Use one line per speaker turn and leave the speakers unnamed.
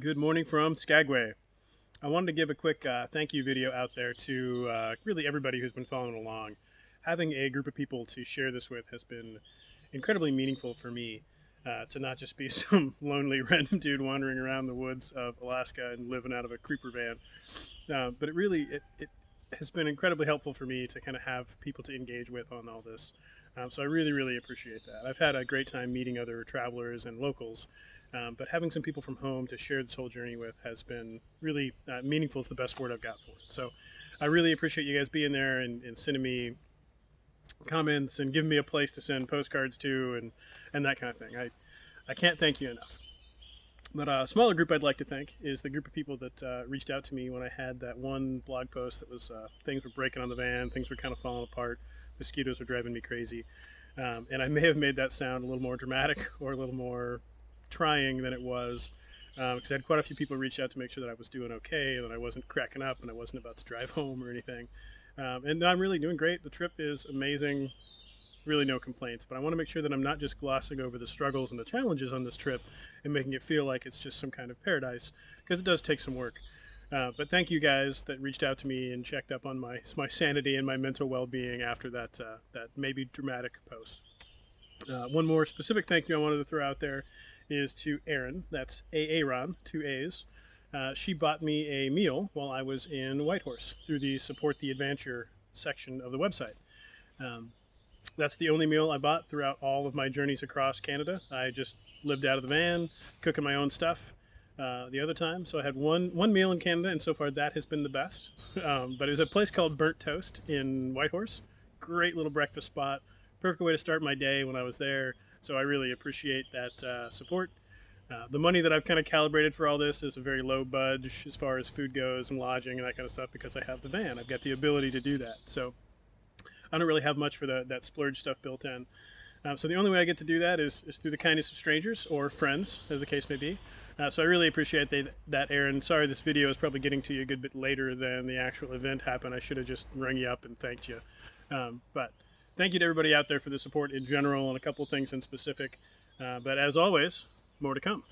Good morning from Skagway. I wanted to give a quick thank you video out there to really everybody who's been following along. Having a group of people to share this with has been incredibly meaningful for me, to not just be some lonely random dude wandering around the woods of Alaska and living out of a creeper van, but it has been incredibly helpful for me to kind of have people to engage with on all this. So I really appreciate that. I've had a great time meeting other travelers and locals, but having some people from home to share this whole journey with has been really meaningful. Is the best word I've got for it. So I really appreciate you guys being there and sending me comments and giving me a place to send postcards to and that kind of thing. I can't thank you enough. But a smaller group I'd like to thank is the group of people that reached out to me when I had that one blog post that was things were breaking on the van, things were kind of falling apart, mosquitoes were driving me crazy. And I may have made that sound a little more dramatic or a little more trying than it was, because I had quite a few people reach out to make sure that I was doing okay and that I wasn't cracking up and I wasn't about to drive home or anything. And I'm really doing great. The trip is amazing. Really no complaints, but I want to make sure that I'm not just glossing over the struggles and the challenges on this trip and making it feel like it's just some kind of paradise, because it does take some work. But thank you guys that reached out to me and checked up on my sanity and my mental well-being after that maybe dramatic post. One more specific thank you I wanted to throw out there is to Erin. That's Aaron, 2 A's. She bought me a meal while I was in Whitehorse through the Support the Adventure section of the website. That's the only meal I bought throughout all of my journeys across Canada. I just lived out of the van, cooking my own stuff the other time. So I had one meal in Canada, and so far that has been the best. But it was a place called Burnt Toast in Whitehorse. Great little breakfast spot. Perfect way to start my day when I was there. So I really appreciate that support. The money that I've kind of calibrated for all this is a very low budge as far as food goes and lodging and that kind of stuff, because I have the van. I've got the ability to do that. So I don't really have much for that splurge stuff built in. So the only way I get to do that is through the kindness of strangers or friends, as the case may be. So I really appreciate that, Aaron. Sorry this video is probably getting to you a good bit later than the actual event happened. I should have just rung you up and thanked you. But thank you to everybody out there for the support in general and a couple of things in specific. But as always, more to come.